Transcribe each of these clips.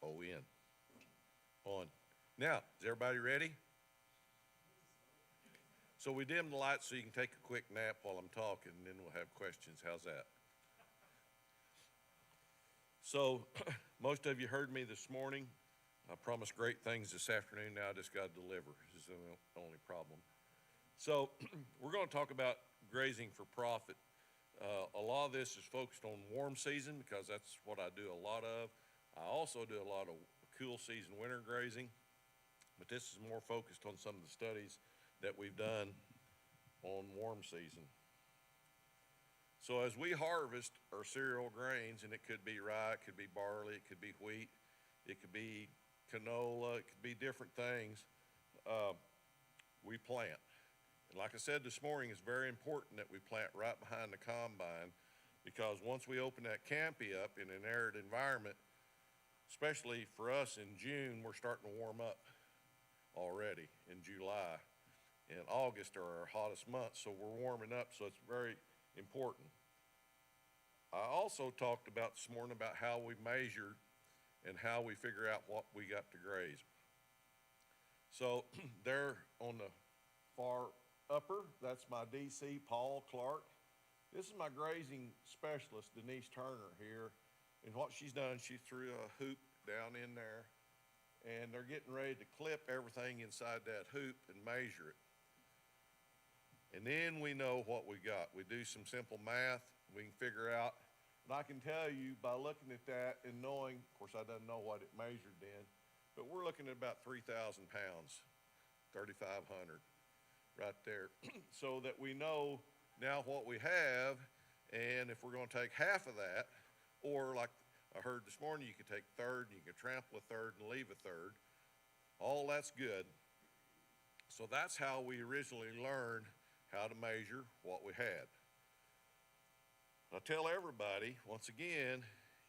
O in. On. Now, is everybody ready? So we dim the lights so you can take a quick nap while I'm talking, and then we'll have questions. How's that? So, most of you heard me this morning. I promised great things this afternoon. Now I just got to deliver. This is the only problem. So, we're going to talk about grazing for profit. A lot of this is focused on warm season because that's what I do a lot of. I also do a lot of cool season winter grazing, but this is more focused on some of the studies that we've done on warm season. So as we harvest our cereal grains, and it could be rye, it could be barley, it could be wheat, it could be canola, it could be different things, we plant. And like I said this morning, it's very important that we plant right behind the combine, because once we open that canopy up in an arid environment, especially for us in June, we're starting to warm up already in July. And August are our hottest months, so we're warming up, so it's very important. I also talked about this morning about how we measure and how we figure out what we got to graze. So there on the far upper, that's my DC, Paul Clark. This is my grazing specialist, Denise Turner here. And what she's done, she threw a hoop down in there, and they're getting ready to clip everything inside that hoop and measure it. And then we know what we got. We do some simple math, we can figure out, and I can tell you by looking at that and knowing, of course I don't know what it measured then, but we're looking at about 3,000 pounds, 3,500 right there. So that we know now what we have, and if we're gonna take half of that, or like I heard this morning, you could take a third, and you could trample a third and leave a third. All that's good. So that's how we originally learned how to measure what we had. I tell everybody, once again,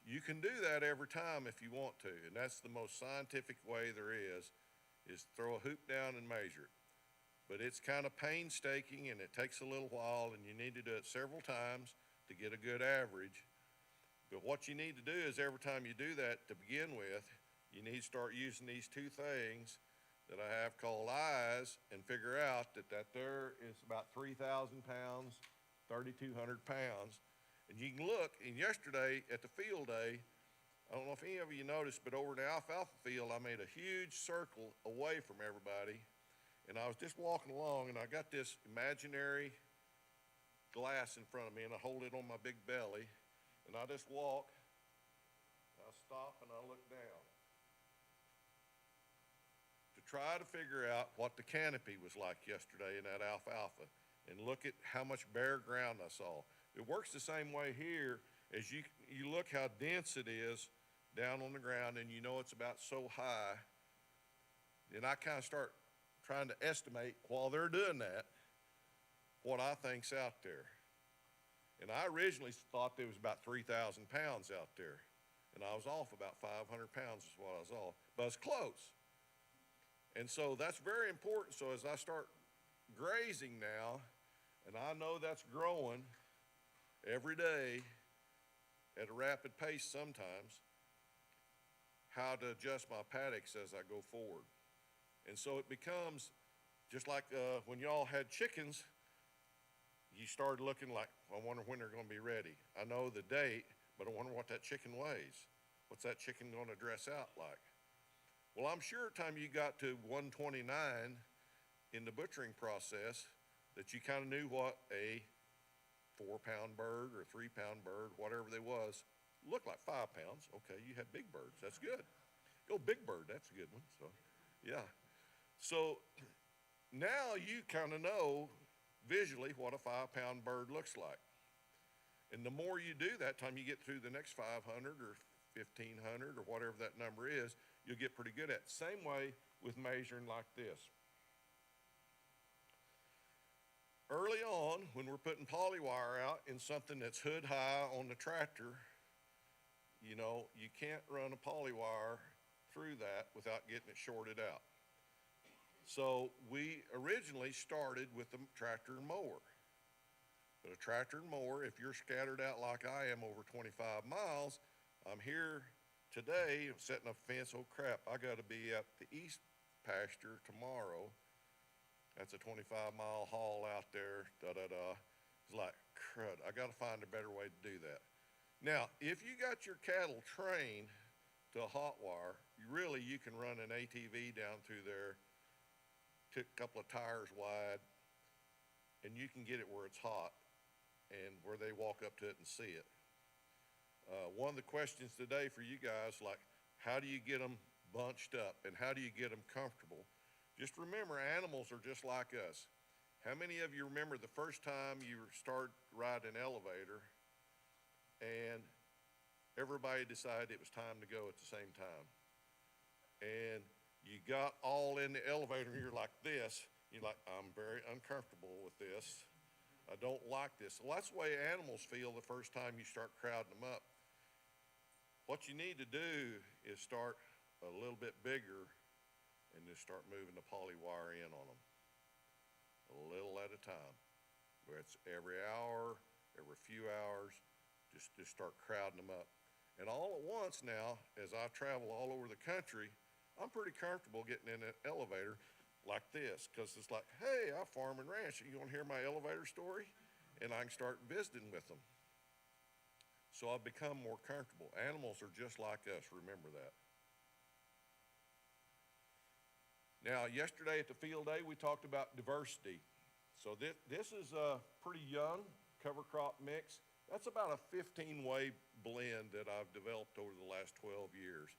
you can do that every time if you want to, and that's the most scientific way there is throw a hoop down and measure it. But it's kind of painstaking and it takes a little while and you need to do it several times to get a good average. But what you need to do is every time you do that to begin with, you need to start using these two things that I have called eyes and figure out that there is about 3,000 pounds, 3,200 pounds. And you can look, and yesterday at the field day, I don't know if any of you noticed, but over in the alfalfa field, I made a huge circle away from everybody. And I was just walking along, and I got this imaginary glass in front of me, and I hold it on my big belly. And I just walk, I stop, and I look down to try to figure out what the canopy was like yesterday in that alfalfa and look at how much bare ground I saw. It works the same way here as you look how dense it is down on the ground and you know it's about so high. Then I kind of start trying to estimate while they're doing that what I think's out there. And I originally thought there was about 3,000 pounds out there. And I was off about 500 pounds is what I was off, but it's close. And so that's very important. So as I start grazing now, and I know that's growing every day at a rapid pace sometimes, how to adjust my paddocks as I go forward. And so it becomes just like when y'all had chickens, you started looking like, I wonder when they're going to be ready. I know the date, but I wonder what that chicken weighs. What's that chicken going to dress out like? Well, I'm sure time you got to 129 in the butchering process that you kind of knew what a 4-pound bird or 3-pound bird, whatever they was, looked like 5 pounds. Okay, you had big birds. That's good. Go big bird. That's a good one. So, yeah. So now you kind of know visually what a 5-pound bird looks like. And the more you do that, time you get through the next 500 or 1,500 or whatever that number is, you'll get pretty good at it. Same way with measuring like this. Early on, when we're putting polywire out in something that's hood high on the tractor, you know, you can't run a polywire through that without getting it shorted out. So we originally started with the tractor and mower. But a tractor and mower, if you're scattered out like I am over 25 miles, I'm here today setting up a fence. Oh crap, I gotta be at the east pasture tomorrow. That's a 25-mile haul out there, da-da-da. It's like, crud, I gotta find a better way to do that. Now, if you got your cattle trained to a hot wire, you can run an ATV down through there, took a couple of tires wide, and you can get it where it's hot and where they walk up to it and see it. One of the questions today for you guys, like, how do you get them bunched up and how do you get them comfortable? Just remember, animals are just like us. How many of you remember the first time you started riding an elevator and everybody decided it was time to go at the same time? And you got all in the elevator and you're like this. You're like, I'm very uncomfortable with this. I don't like this. Well, that's the way animals feel the first time you start crowding them up. What you need to do is start a little bit bigger and just start moving the polywire in on them, a little at a time. Where it's every hour, every few hours, just start crowding them up. And all at once now, as I travel all over the country, I'm pretty comfortable getting in an elevator like this, because it's like, hey, I farm and ranch. You want to hear my elevator story? And I can start visiting with them. So I've become more comfortable. Animals are just like us, remember that. Now, yesterday at the field day, we talked about diversity. So this is a pretty young cover crop mix. That's about a 15-way blend that I've developed over the last 12 years.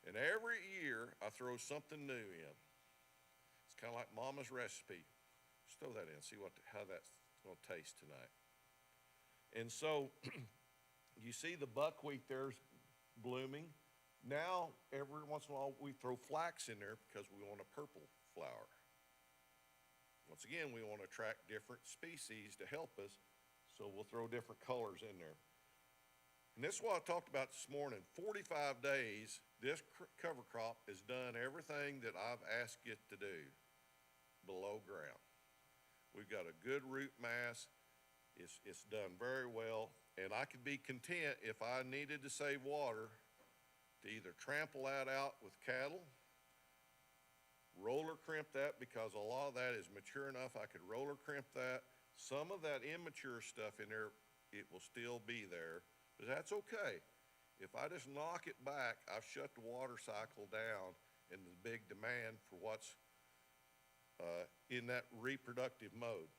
And every year, I throw something new in. It's kind of like Mama's recipe. Just throw that in, see how that's going to taste tonight. And so, you see the buckwheat there's blooming. Now, every once in a while, we throw flax in there because we want a purple flower. Once again, we want to attract different species to help us, so we'll throw different colors in there. And this is what I talked about this morning. 45 days, this cover crop has done everything that I've asked it to do below ground. We've got a good root mass. It's done very well. And I could be content if I needed to save water to either trample that out with cattle, roller crimp that, because a lot of that is mature enough I could roller crimp that. Some of that immature stuff in there, it will still be there, but that's okay. If I just knock it back, I've shut the water cycle down and the big demand for what's in that reproductive mode.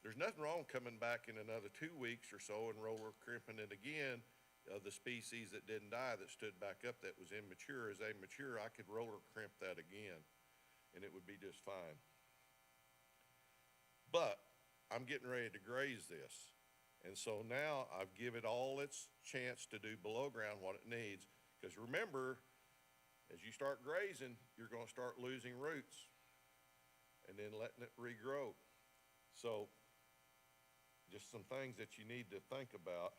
There's nothing wrong coming back in another 2 weeks or so and roller crimping it again of the species that didn't die that stood back up that was immature. As they mature, I could roller crimp that again and it would be just fine. But I'm getting ready to graze this. And so now I've given it all its chance to do below ground what it needs. Because remember, as you start grazing, you're going to start losing roots and then letting it regrow. So just some things that you need to think about.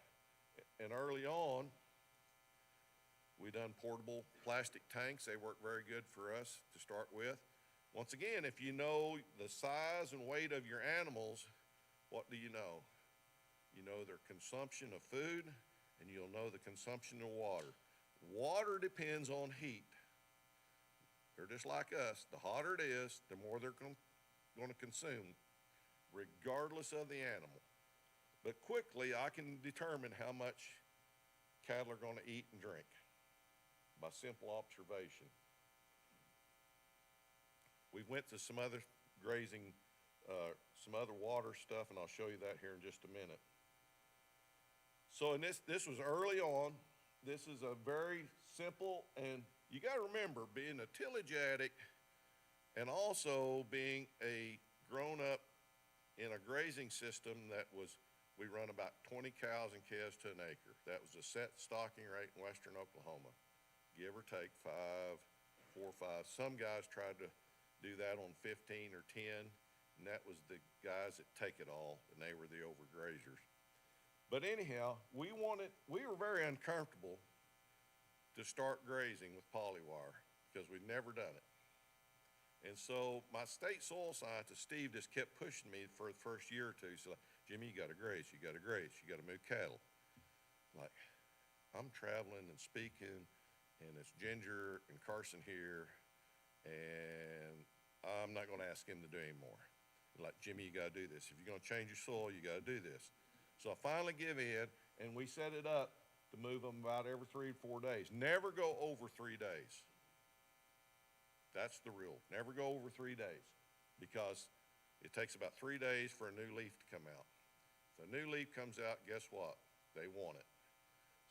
And early on, we done portable plastic tanks. They work very good for us to start with. Once again, if you know the size and weight of your animals, what do you know? You know their consumption of food, and you'll know the consumption of water. Water depends on heat. They're just like us. The hotter it is, the more they're going to consume, regardless of the animal. But quickly, I can determine how much cattle are going to eat and drink by simple observation. We went to some other grazing, some other water stuff, and I'll show you that here in just a minute. So this was early on. This is a very simple, and you got to remember, being a tillage addict and also being a grown-up in a grazing system that was, we run about 20 cows and calves to an acre. That was a set stocking rate in western Oklahoma, give or take 4 or 5. Some guys tried to do that on 15 or 10, and that was the guys that take it all, and they were the overgrazers. But anyhow, we were very uncomfortable to start grazing with polywire because we'd never done it. And so my state soil scientist, Steve, just kept pushing me for the first year or two. So, Jimmy, you gotta graze, you gotta graze, you gotta move cattle. Like, I'm traveling and speaking, and it's Ginger and Carson here, and I'm not gonna ask him to do anymore. Like, Jimmy, you gotta do this. If you're gonna change your soil, you gotta do this. So I finally give in, and we set it up to move them about every 3 to 4 days. Never go over 3 days. That's the rule. Never go over 3 days, because it takes about 3 days for a new leaf to come out. If a new leaf comes out, guess what? They want it.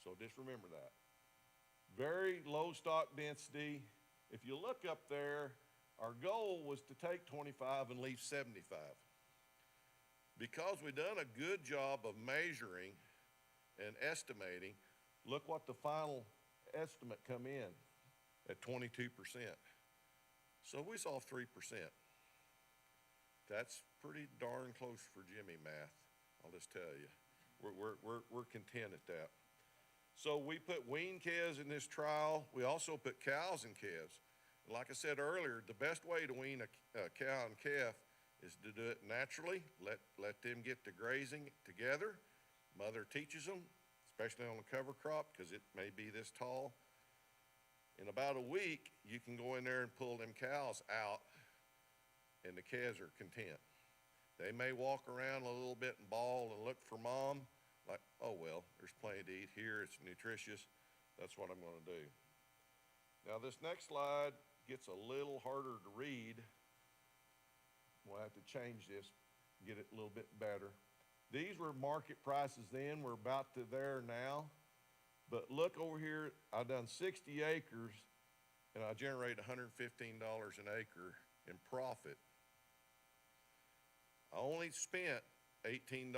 So just remember that. Very low stock density. If you look up there, our goal was to take 25 and leave 75. Because we've done a good job of measuring and estimating, look what the final estimate come in at 22%. So we saw 3%. That's pretty darn close for Jimmy math, I'll just tell you. We're content at that. So we put wean calves in this trial. We also put cows and calves. Like I said earlier, the best way to wean a cow and calf is to do it naturally. Let them get to grazing together. Mother teaches them, especially on a cover crop, because it may be this tall. In about a week, you can go in there and pull them cows out, and the calves are content. They may walk around a little bit and bawl and look for mom, like, oh, well, there's plenty to eat here. It's nutritious. That's what I'm going to do. Now, this next slide gets a little harder to read. We'll have to change this, get it a little bit better. These were market prices then. We're about to there now. But look over here, I done 60 acres, and I generated $115 an acre in profit. I only spent $18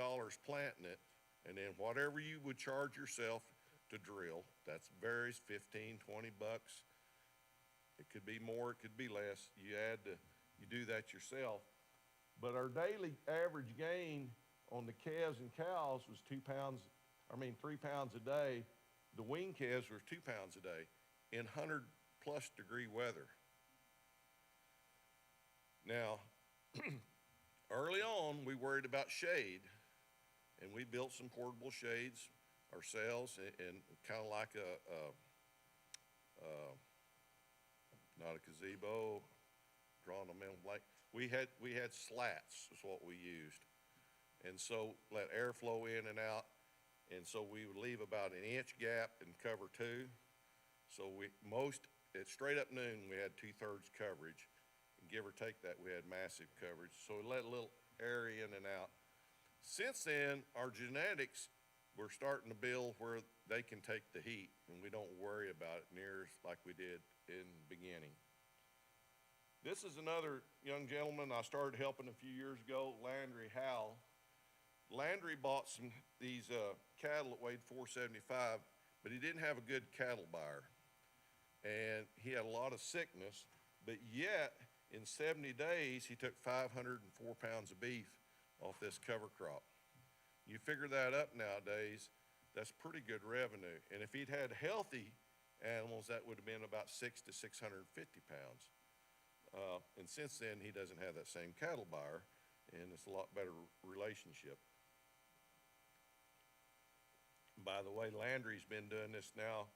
planting it, and then whatever you would charge yourself to drill, that varies, 15, 20 bucks. It could be more, it could be less. You do that yourself. But our daily average gain on the calves and cows was 2 pounds 3 pounds a day. The wean calves were 2 pounds a day in 100+ degree weather. Now, early on, we worried about shade, and we built some portable shades ourselves, and kind of like not a gazebo, drawing a mental blank. We had slats is what we used, and so let air flow in and out, and so we would leave about an inch gap and cover two. So at straight up noon, we had 2/3 coverage. Give or take that, we had massive coverage. So we let a little air in and out. Since then, our genetics, we're starting to build where they can take the heat, and we don't worry about it near like we did in the beginning. This is another young gentleman I started helping a few years ago, Landry Howell. Landry bought these cattle that weighed 475, but he didn't have a good cattle buyer. And he had a lot of sickness, but yet, in 70 days, he took 504 pounds of beef off this cover crop. You figure that up nowadays, that's pretty good revenue. And if he'd had healthy animals, that would have been about 600 to 650 pounds. And since then, he doesn't have that same cattle buyer, and it's a lot better relationship. By the way, Landry's been doing this now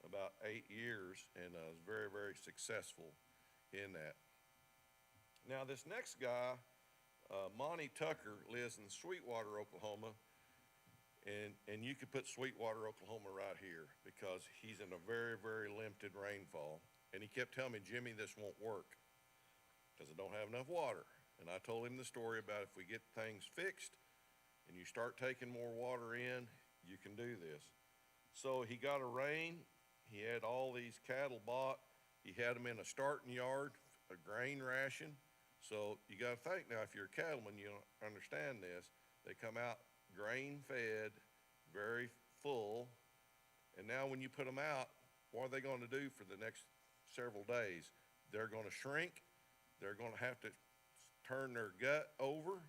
about 8 years, and is very, very successful in that. Now, this next guy, Monty Tucker, lives in Sweetwater, Oklahoma, and you could put Sweetwater, Oklahoma right here because he's in a very, very limited rainfall. And he kept telling me, Jimmy, this won't work because I don't have enough water. And I told him the story about if we get things fixed and you start taking more water in, you can do this. So he got a rain. He had all these cattle bought. He had them in a starting yard, a grain ration. So you got to think now, if you're a cattleman, you don't understand this. They come out grain fed, very full. And now when you put them out, what are they going to do for the next several days? They're going to shrink. They're going to have to turn their gut over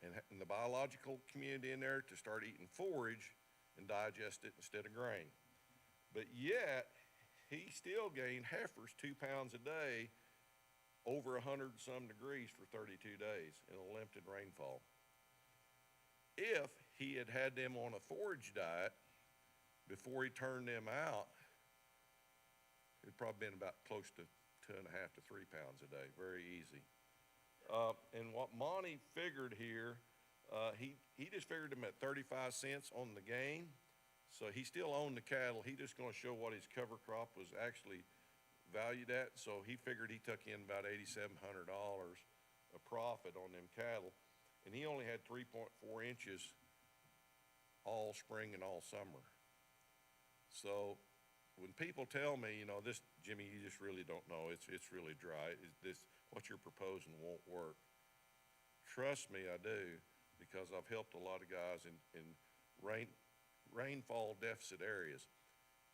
and the biological community in there to start eating forage and digest it instead of grain. But yet, he still gained heifers 2 pounds a day over 100-some degrees for 32 days in a limited rainfall. If he had had them on a forage diet before he turned them out, it'd probably been about close to 2.5 to 3 pounds a day, very easy. And what Monty figured here, he just figured them at 35 cents on the gain. So he still owned the cattle. He just going to show what his cover crop was actually valued at. So he figured he took in about $8,700 of profit on them cattle. And he only had 3.4 inches all spring and all summer. So when people tell me, you know, this, Jimmy, you just really don't know. It's really dry. What you're proposing won't work. Trust me, I do, because I've helped a lot of guys in rainfall deficit areas.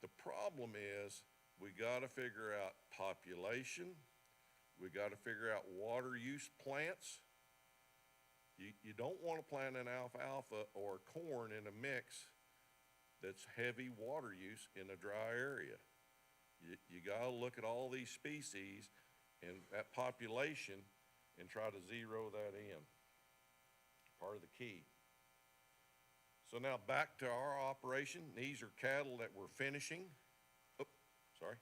The problem is we got to figure out population. We got to figure out water use plants. You don't want to plant an alfalfa or corn in a mix that's heavy water use in a dry area. You got to look at all these species and that population and try to zero that in. Part of the key. So now back to our operation. These are cattle that we're finishing. Oh, sorry.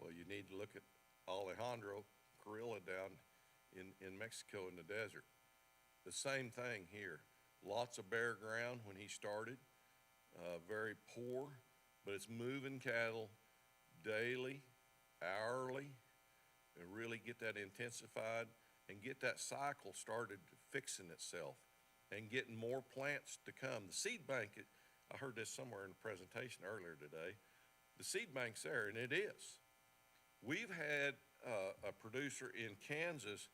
Well, you need to look at Alejandro Carrilla down in Mexico in the desert. The same thing here. Lots of bare ground when he started, very poor, but it's moving cattle daily, hourly, and really get that intensified and get that cycle started fixing itself and getting more plants to come. The seed bank, I heard this somewhere in the presentation earlier today, the seed bank's there, and it is. We've had a producer in Kansas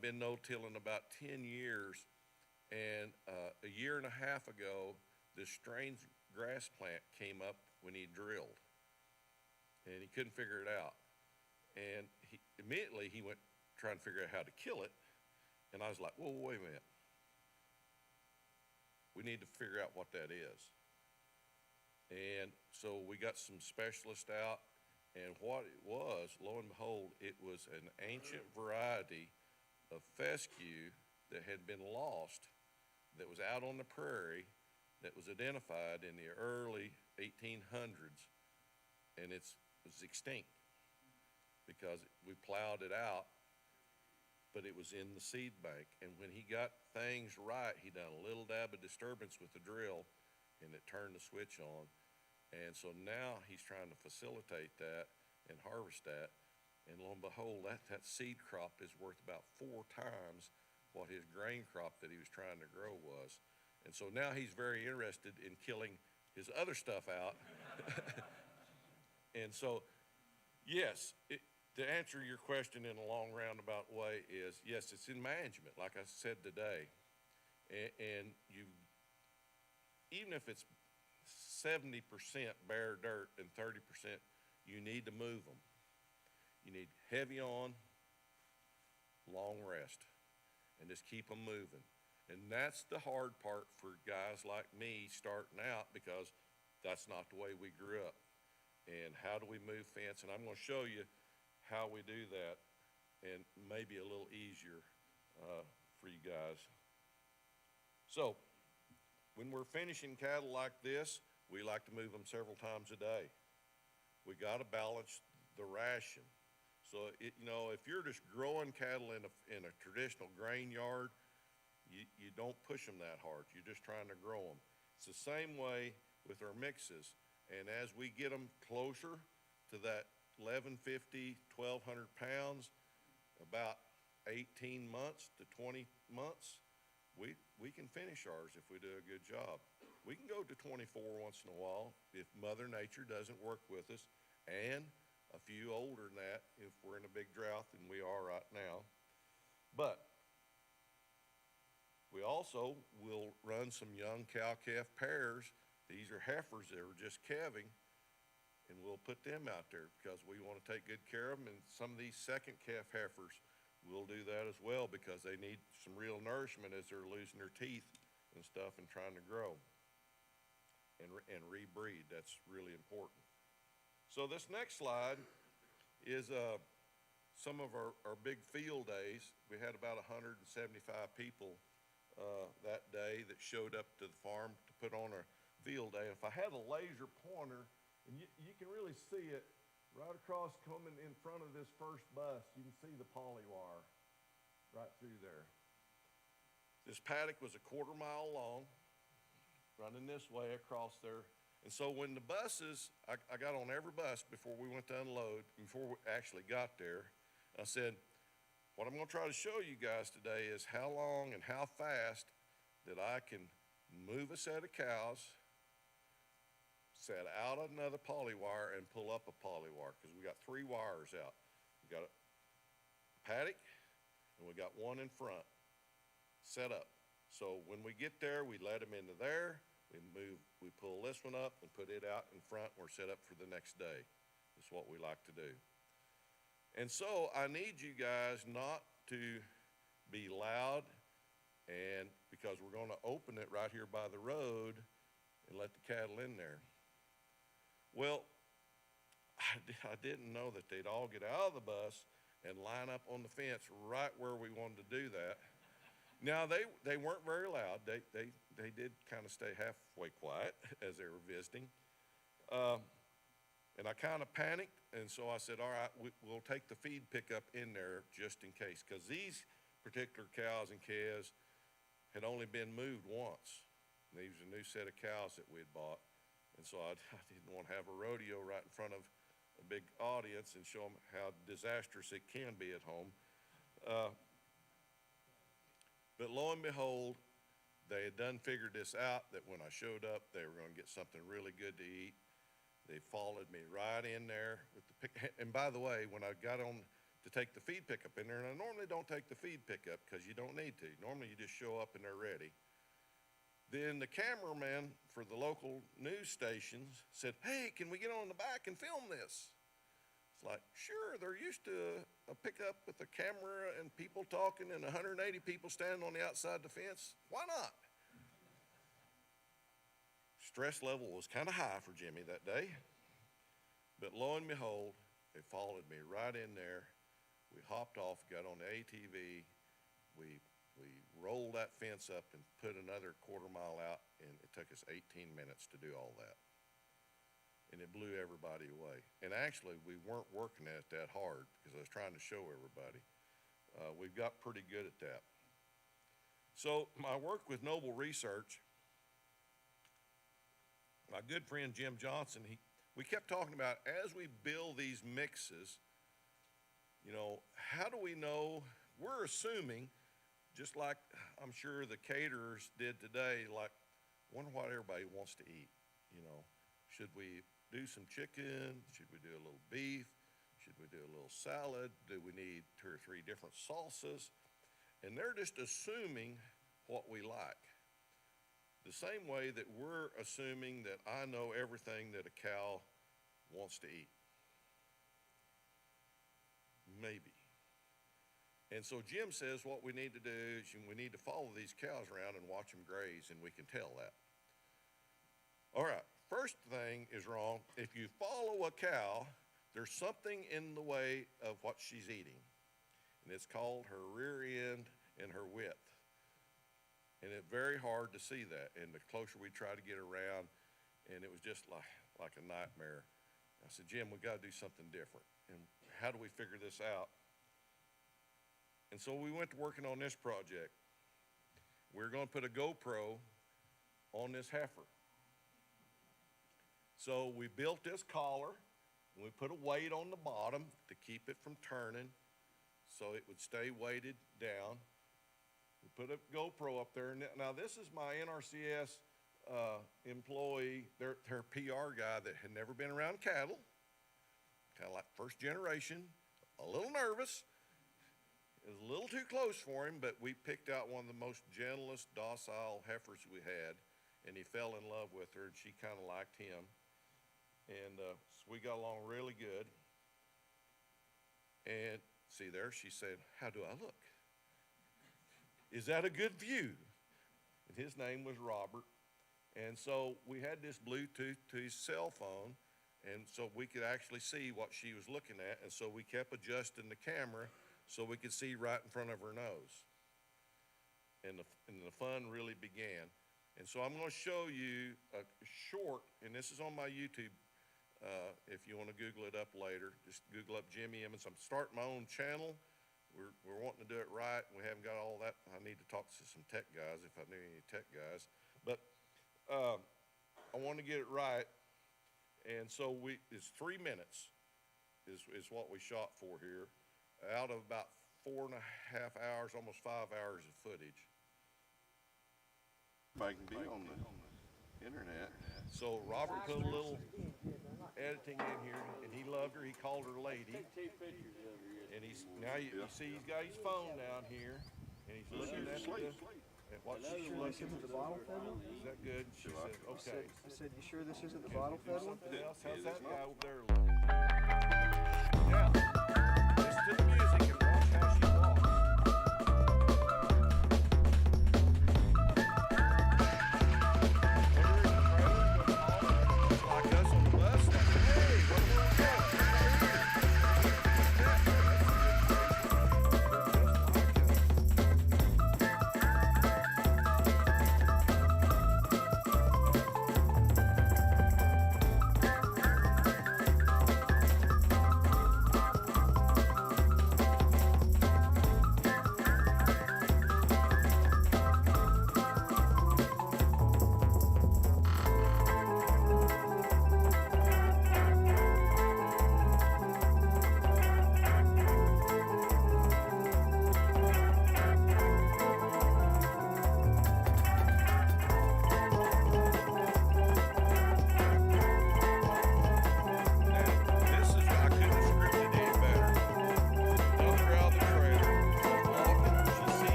been no-tilling about 10 years, and a year and a half ago, this strange grass plant came up when he drilled, and he couldn't figure it out. And immediately he went trying to figure out how to kill it, and I was like, whoa, wait a minute. We need to figure out what that is. And so we got some specialists out, and what it was, lo and behold, it was an ancient variety of fescue that had been lost, that was out on the prairie, that was identified in the early 1800s, and it was extinct because we plowed it out, but it was in the seed bank. And when he got things right, he done a little dab of disturbance with the drill, and it turned the switch on. And so now he's trying to facilitate that and harvest that. And lo and behold, that seed crop is worth about 4 times what his grain crop that he was trying to grow was. And so now he's very interested in killing his other stuff out. And so, yes, to answer your question in a long roundabout way is, yes, it's in management, like I said today. And you, even if it's 70% bare dirt and 30%, you need to move them. You need heavy on, long rest, and just keep them moving. And that's the hard part for guys like me starting out, because that's not the way we grew up. And how do we move fence? And I'm going to show you how we do that, and maybe a little easier for you guys. So when we're finishing cattle like this, we like to move them several times a day. We got to balance the ration. So, if you're just growing cattle in a traditional grain yard, you don't push them that hard. You're just trying to grow them. It's the same way with our mixes. And as we get them closer to that 1,150, 1,200 pounds, about 18 months to 20 months, we can finish ours if we do a good job. We can go to 24 once in a while if Mother Nature doesn't work with us, and a few older than that if we're in a big drought, and we are right now. But we also will run some young cow-calf pairs. These are heifers that are just calving, and we'll put them out there because we want to take good care of them. And some of these second calf heifers will do that as well, because they need some real nourishment as they're losing their teeth and stuff and trying to grow and rebreed. That's really important. So this next slide is some of our big field days. We had about 175 people that day that showed up to the farm to put on a field day. If I had a laser pointer, and you can really see it right across coming in front of this first bus, you can see the poly wire right through there. This paddock was 1/4 mile long, running this way across there. And so when the buses, I got on every bus before we went to unload, before we actually got there, I said, what I'm going to try to show you guys today is how long and how fast that I can move a set of cows, set out another poly wire, and pull up a poly wire, because we got 3 wires out. We got a paddock, and we got one in front set up. So when we get there, we let them into there, we pull this one up and put it out in front, and we're set up for the next day. That's what we like to do. And so I need you guys not to be loud, and because we're going to open it right here by the road and let the cattle in there. Well, I didn't know that they'd all get out of the bus and line up on the fence right where we wanted to do that. Now, they weren't very loud. They did kind of stay halfway quiet as they were visiting. And I kind of panicked, and so I said, all right, we'll take the feed pickup in there just in case, because these particular cows and calves had only been moved once. And these were a new set of cows that we had bought. And so I didn't want to have a rodeo right in front of a big audience and show them how disastrous it can be at home. But lo and behold, they had done figured this out, that when I showed up, they were going to get something really good to eat. They followed me right in there with the pick. And by the way, when I got on to take the feed pickup in there, and I normally don't take the feed pickup because you don't need to. Normally you just show up and they're ready. Then the cameraman for the local news stations said, "Hey, can we get on the back and film this?" It's like, sure, they're used to a pickup with a camera and people talking and 180 people standing on the outside the fence. Why not? Stress level was kind of high for Jimmy that day. But lo and behold, they followed me right in there. We hopped off, got on the ATV. We rolled that fence up and put another quarter-mile out, and it took us 18 minutes to do all that. And it blew everybody away. And actually, we weren't working at it that hard because I was trying to show everybody. We've got pretty good at that. So my work with Noble Research, my good friend Jim Johnson, we kept talking about as we build these mixes, you know, how do we know? We're assuming, just like I'm sure the caterers did today, like, wonder what everybody wants to eat, you know. Should we do some chicken? Should we do a little beef? Should we do a little salad? Do we need 2 or 3 different salsas? And they're just assuming what we like. The same way that we're assuming that I know everything that a cow wants to eat. Maybe. And so Jim says what we need to do is we need to follow these cows around and watch them graze, and we can tell that. All right, first thing is wrong. If you follow a cow, there's something in the way of what she's eating, and it's called her rear end and her width. And it's very hard to see that, and the closer we try to get around, and it was just like a nightmare. I said, Jim, we got to do something different, and how do we figure this out? And so we went to working on this project. We're going to put a GoPro on this heifer. So we built this collar, and we put a weight on the bottom to keep it from turning so it would stay weighted down. We put a GoPro up there. Now this is my NRCS employee, their PR guy that had never been around cattle, kind of like first generation, a little nervous. It was a little too close for him, but we picked out one of the most gentlest, docile heifers we had, and he fell in love with her, and she kind of liked him. And so we got along really good. And see there, she said, "How do I look? Is that a good view?" And his name was Robert. And so we had this Bluetooth to his cell phone, and so we could actually see what she was looking at. And so we kept adjusting the camera so we could see right in front of her nose. And the fun really began. And so I'm going to show you a short, and this is on my YouTube. If you want to Google it up later, just Google up Jimmy Emmons. I'm starting my own channel. We're wanting to do it right. We haven't got all that. I need to talk to some tech guys if I knew any tech guys. But I want to get it right. And so it's 3 minutes is what we shot for here, out of about 4.5 hours, almost 5 hours of footage. If I can be on the internet. So Robert put a little editing in here, and he loved her. He called her lady. And now you see he's got his phone down here, and he's looking at what she's looking at. Is that good? She said, okay. I said, you sure this isn't the bottle fed one? How's that guy over there look? Now, listen to the music and watch how she walks. Like us on the bus, like, hey, what are we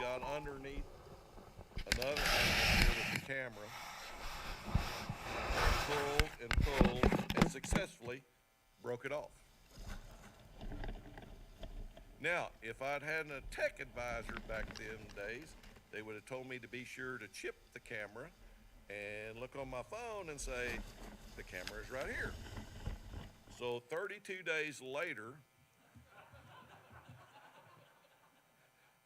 got underneath another angle here with the camera, and successfully broke it off. Now, if I'd had a tech advisor back then days, they would have told me to be sure to chip the camera and look on my phone and say, the camera is right here. So 32 days later,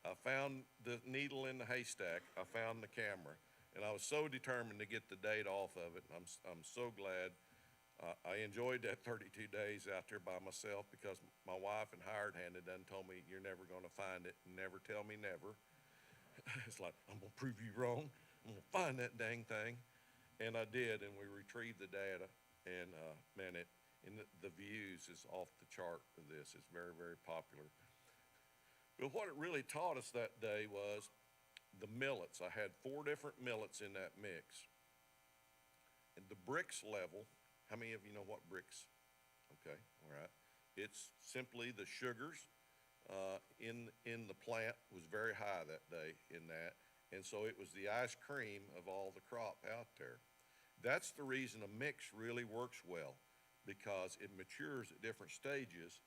I found the needle in the haystack. I found the camera, and I was so determined to get the date off of it. And I'm so glad. I enjoyed that 32 days out there by myself because my wife and hired hand had done told me, you're never going to find it. Never tell me never. It's like, I'm going to prove you wrong. I'm going to find that dang thing. And I did, and we retrieved the data. And man, the views is off the chart of this. It's very, very popular. But what it really taught us that day was the millets. I had 4 different millets in that mix. And the bricks level, how many of you know what bricks? Okay, all right. It's simply the sugars in the plant was very high that day in that. And so it was the ice cream of all the crop out there. That's the reason a mix really works well, because it matures at different stages.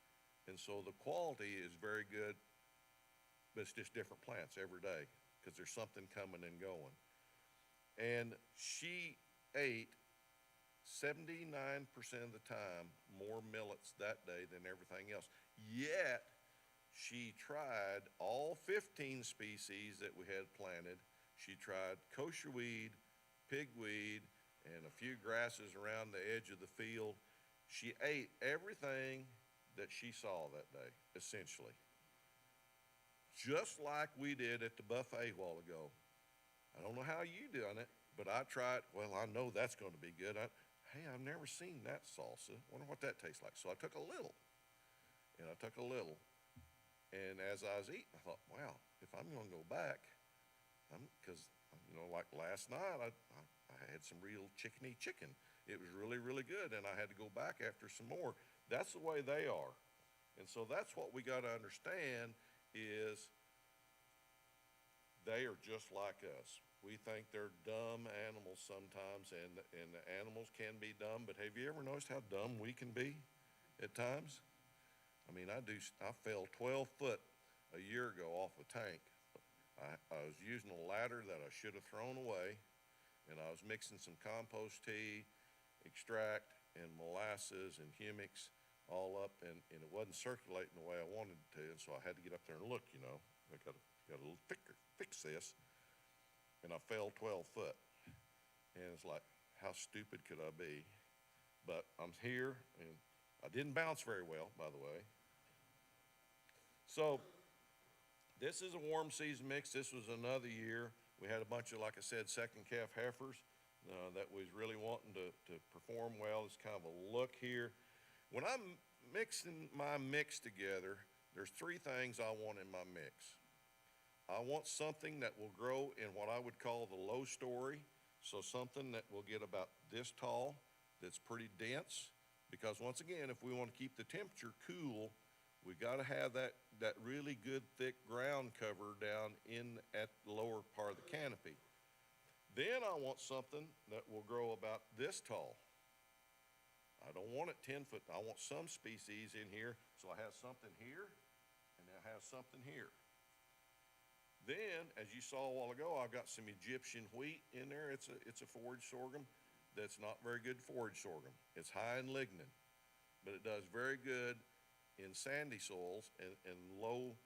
And so the quality is very good, but it's just different plants every day because there's something coming and going. And she ate 79% of the time more millets that day than everything else. Yet, she tried all 15 species that we had planted. She tried kosher weed, pigweed, and a few grasses around the edge of the field. She ate everything that she saw that day, essentially. Just like we did at the buffet a while ago. I don't know how you done it, but I tried, well, I know that's going to be good. Hey, I've never seen that salsa. Wonder what that tastes like. So I took a little, and I took a little. And as I was eating, I thought, wow, if I'm going to go back, because, like last night, I had some real chickeny chicken. It was really, really good, and I had to go back after some more. That's the way they are. And so that's what we got to understand is they are just like us. We think they're dumb animals sometimes, and the animals can be dumb, but have you ever noticed how dumb we can be at times? I mean, I fell 12 foot a year ago off a tank. I was using a ladder that I should have thrown away, and I was mixing some compost tea, extract, and molasses and humics all up, and it wasn't circulating the way I wanted it to, and so I had to get up there and look, I got to fix this. And I fell 12 foot. And it's like, how stupid could I be? But I'm here, and I didn't bounce very well, by the way. So this is a warm season mix. This was another year. We had a bunch of, like I said, second calf heifers that was really wanting to perform well. It's kind of a look here. When I'm mixing my mix together, there's 3 things I want in my mix. I want something that will grow in what I would call the low story, so something that will get about this tall, that's pretty dense, because once again, if we want to keep the temperature cool, we got to have that really good thick ground cover down in at the lower part of the canopy. Then I want something that will grow about this tall. I don't want it 10 foot. I want some species in here, so I have something here, and I have something here. Then, as you saw a while ago, I've got some Egyptian wheat in there. It's a forage sorghum that's not very good forage sorghum. It's high in lignin, but it does very good in sandy soils and low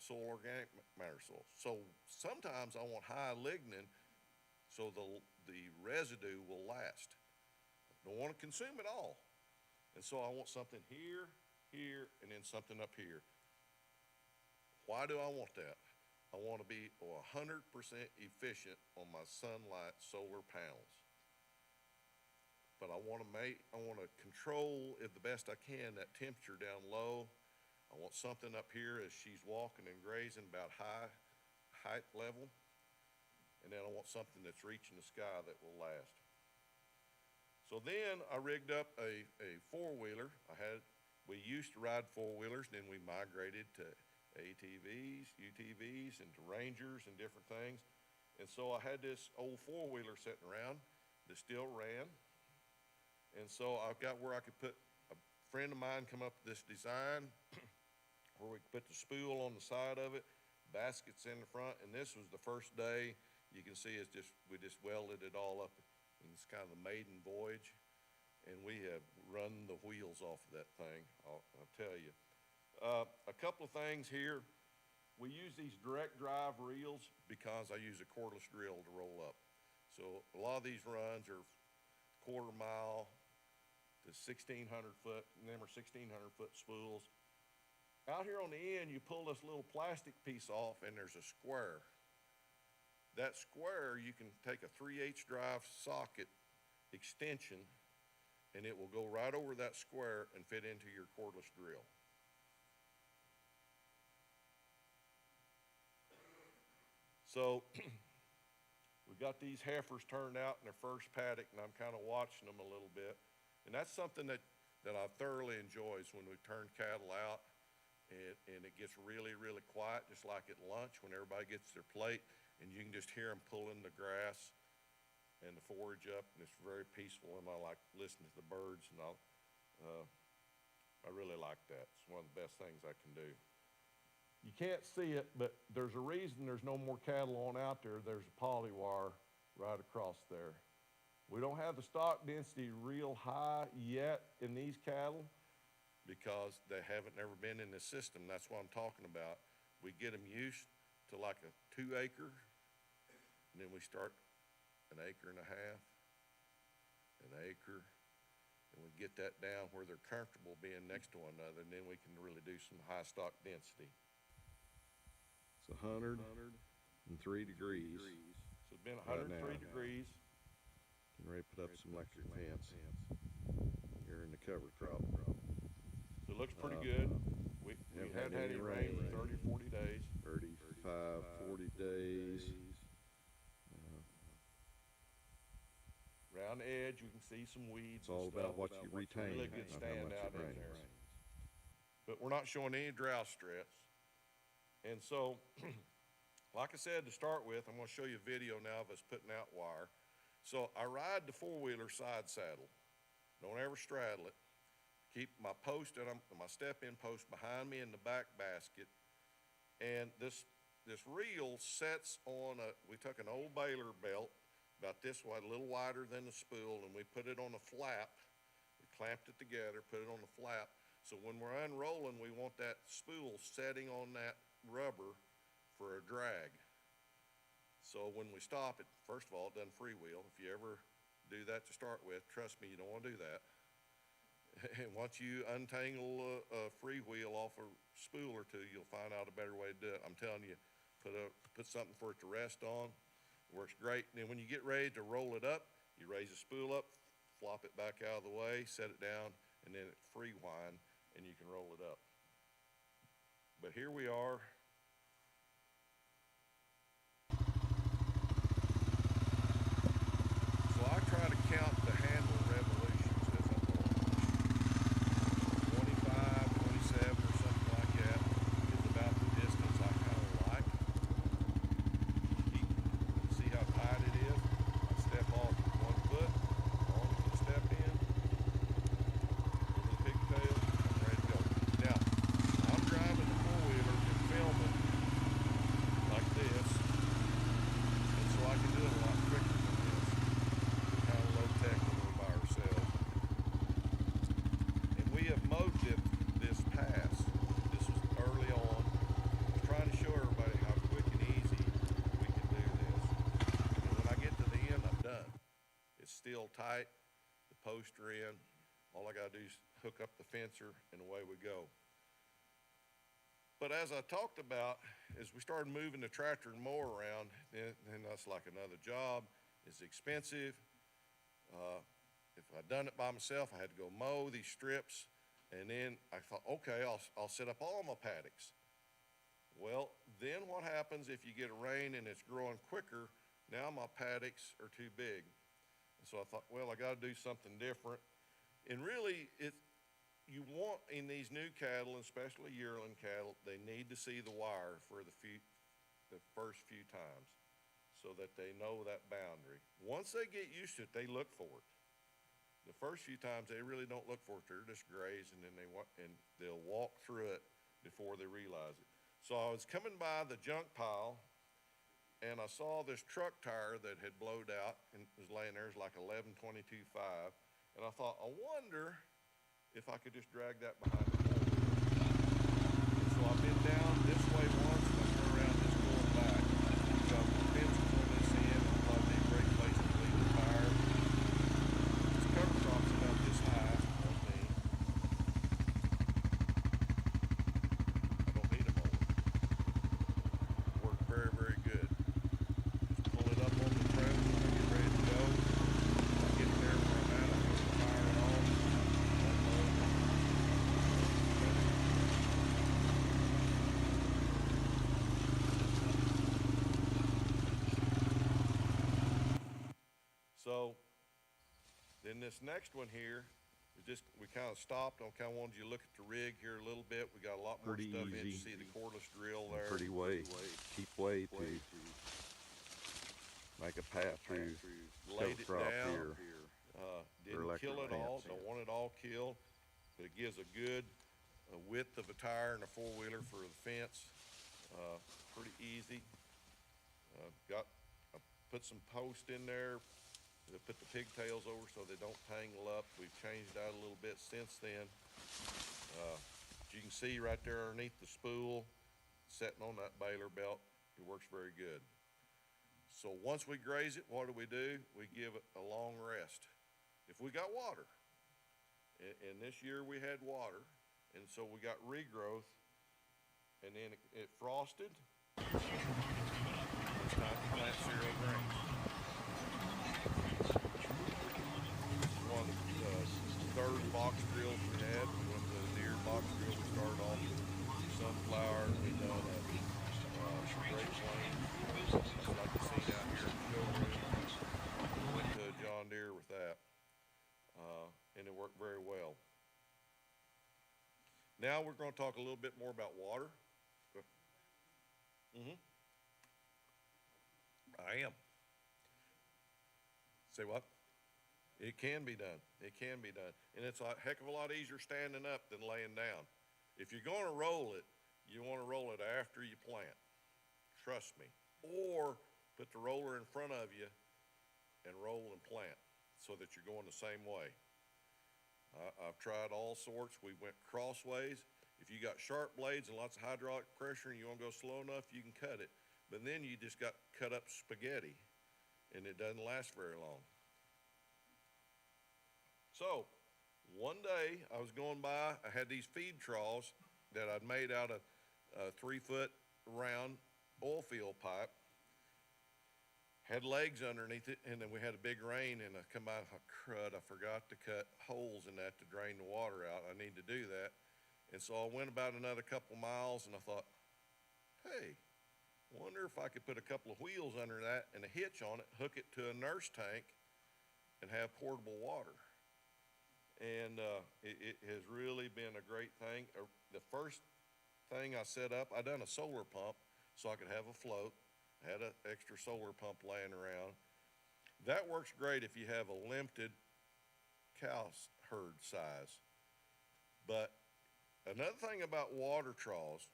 soil organic matter soils. So sometimes I want high lignin so the residue will last. I don't want to consume it all. And so I want something here, here, and then something up here. Why do I want that? I want to be 100% efficient on my sunlight solar panels. But I want to control it the best I can, that temperature down low. I want something up here as she's walking and grazing about height level. And then I want something that's reaching the sky that will last. So then I rigged up a four-wheeler. We used to ride four-wheelers, then we migrated to ATVs, UTVs, and to Rangers and different things. And so I had this old four-wheeler sitting around that still ran. And so I got where I could put, a friend of mine come up with this design where we could put the spool on the side of it, baskets in the front, and this was the first day. You can see we just welded it all up, and it's kind of the maiden voyage. And we have run the wheels off of that thing, I'll tell you. A couple of things here. We use these direct drive reels because I use a cordless drill to roll up. So a lot of these runs are quarter mile to 1,600 foot, and them are 1,600 foot spools. Out here on the end, you pull this little plastic piece off and there's a square. That square, you can take a 3/8 drive socket extension and it will go right over that square and fit into your cordless drill. So we got these heifers turned out in their first paddock, and I'm kind of watching them a little bit. And that's something that I thoroughly enjoy, is when we turn cattle out and it gets really, really quiet, just like at lunch when everybody gets their plate, and you can just hear them pulling the grass and the forage up, and it's very peaceful, and I like listening to the birds, and I really like that. It's one of the best things I can do. You can't see it, but there's a reason there's no more cattle on out there. There's a poly wire right across there. We don't have the stock density real high yet in these cattle because they haven't never been in the system. That's what I'm talking about. We get them used to like a 2 acre, and then we start 1.5 acres, an acre, and we get that down where they're comfortable being next to one another, and then we can really do some high stock density. It's 103 degrees. So it's been 103 degrees. Getting ready to put up some electric fence here in the cover crop. So it looks pretty good. We haven't had any rain for 30, 40 days. 35, 40 days. Around the edge, you can see some weeds. It's all about what you retain. Really good stand out in there. But we're not showing any drought stress. And so, like I said to start with, I'm going to show you a video now of us putting out wire. So I ride the four-wheeler side saddle. Don't ever straddle it. Keep my post and my step-in post behind me in the back basket. And this reel sets on we took an old baler belt, about this wide, a little wider than the spool, and we put it on a flap. We clamped it together, put it on the flap. So when we're unrolling, we want that spool setting on that rubber for a drag. So when we stop it, first of all, it doesn't freewheel. If you ever do that to start with, trust me, you don't want to do that. And once you untangle a freewheel off a spool or two, you'll find out a better way to do it. I'm telling you, put something for it to rest on. It works great. And then when you get ready to roll it up, you raise the spool up, flop it back out of the way, set it down, and then it free wind, and you can roll it up. But here we are. So I try to count the handle revolutions as I'm going. 25, 27 or something like that is about the distance I kind of like. See how tight it is? I step off 1 foot, onto the step in, over the pigtail, I'm ready to go. Now, I'm driving the four-wheeler and filming like this, and so I can do it a lot quicker than this. Kind of low tech when we're by ourselves. And we have mowed this pass. This was early on. I was trying to show everybody how quick and easy we can do this. And when I get to the end, I'm done. It's still tight. The posts are in. All I gotta do is hook up the fencer and away we go. But as I talked about, as we started moving the tractor and mower around, then that's like another job. It's expensive. If I'd done it by myself, I had to go mow these strips, and then I thought, okay, I'll set up all my paddocks. Well, then what happens if you get a rain and it's growing quicker? Now my paddocks are too big. And so I thought, well, I gotta do something different. And really, you want, in these new cattle, especially yearling cattle, they need to see the wire for the first few times so that they know that boundary. Once they get used to it, they look for it. The first few times, they really don't look for it. They're just grazing, and they'll walk through it before they realize it. So I was coming by the junk pile, and I saw this truck tire that had blowed out and was laying there. It was like 11/22/5, and I thought, I wonder if I could just drag that behind the pole. And so I've been down this way once, and I turn around this going back. So I'm fencing on this end. I thought it'd be a great place to leave the tire. This cover crop's about this high on me. I don't need a mower. Worked very, very good. Just pull it up on the trailer when I get ready to go. I get there where I'm at, I put the tire on, unload. So then this next one here is just, we kind of stopped. I kind of wanted you to look at the rig here a little bit. We got a lot more Pretty stuff in. You easy. see the cordless drill there. Pretty cheap way to make a path through Laid it crop down. here. Didn't kill it all, don't want it all killed, but it gives a good width of a tire and a four-wheeler for the fence. Pretty easy. I put some posts in there, put the pigtails over so they don't tangle up. We've changed that a little bit since then. As you can see right there underneath the spool, setting on that baler belt, it works very good. So once we graze it, what do? We give it a long rest. If we got water, and this year we had water, and so we got regrowth, and then it frosted. It's time to plant cereal grains. One of the third box drills we had, we went to the deer box drill. We started off with sunflower, we done a Great Plains, just like the scene out here in the showroom. We went to a John Deere with that, and it worked very well. Now we're going to talk a little bit more about water. I am. Say what? It can be done. It can be done. And it's a heck of a lot easier standing up than laying down. If you're going to roll it, you want to roll it after you plant. Trust me. Or put the roller in front of you and roll and plant so that you're going the same way. I've tried all sorts. We went crossways. If you got sharp blades and lots of hydraulic pressure and you want to go slow enough, you can cut it. But then you just got cut up spaghetti, and it doesn't last very long. So one day I was going by, I had these feed troughs that I'd made out of a 3-foot round oil field pipe, had legs underneath it, and then we had a big rain, and I come by and I thought, crud, I forgot to cut holes in that to drain the water out. I need to do that. And so I went about another couple miles, and I thought, hey, wonder if I could put a couple of wheels under that and a hitch on it, hook it to a nurse tank, and have portable water. And it has really been a great thing. The first thing I set up, I done a solar pump so I could have a float. I had an extra solar pump laying around. That works great if you have a limited cow herd size. But another thing about water troughs,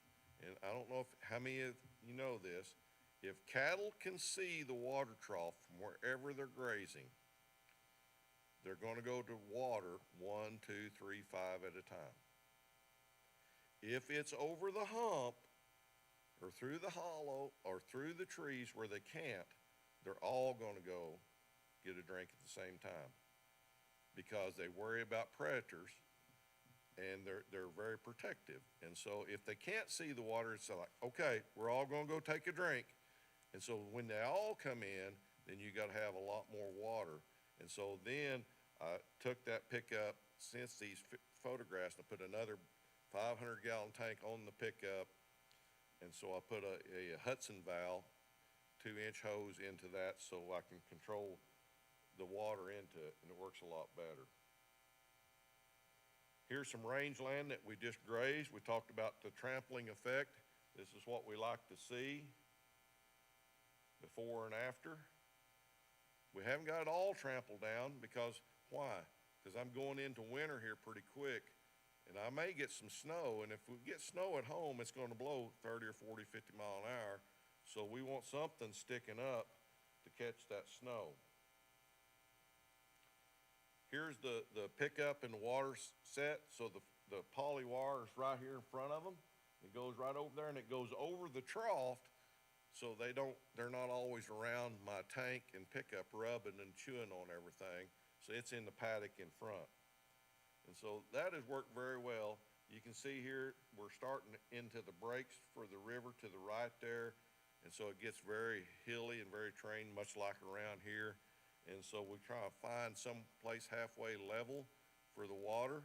and I don't know how many of you know this, if cattle can see the water trough from wherever they're grazing, they're going to go to water 1, 2, 3, 5 at a time. If it's over the hump or through the hollow or through the trees where they can't, they're all going to go get a drink at the same time because they worry about predators, and they're very protective. And so if they can't see the water, it's like, okay, we're all going to go take a drink. And so when they all come in, then you got to have a lot more water. And so then I took that pickup, since these photographs, and I put another 500-gallon tank on the pickup. And so I put a Hudson valve, 2-inch hose into that so I can control the water into it, and it works a lot better. Here's some rangeland that we just grazed. We talked about the trampling effect. This is what we like to see before and after. We haven't got it all trampled down because, why? Because I'm going into winter here pretty quick, and I may get some snow, and if we get snow at home, it's going to blow 30 or 40, 50 mile an hour, so we want something sticking up to catch that snow. Here's the pickup and the water set. So the poly wire is right here in front of them. It goes right over there and it goes over the trough, so they're not always around my tank and pickup rubbing and chewing on everything. So it's in the paddock in front. And so that has worked very well. You can see here we're starting into the breaks for the river to the right there. And so it gets very hilly and very terrain, much like around here. And so we try to find some place halfway level for the water.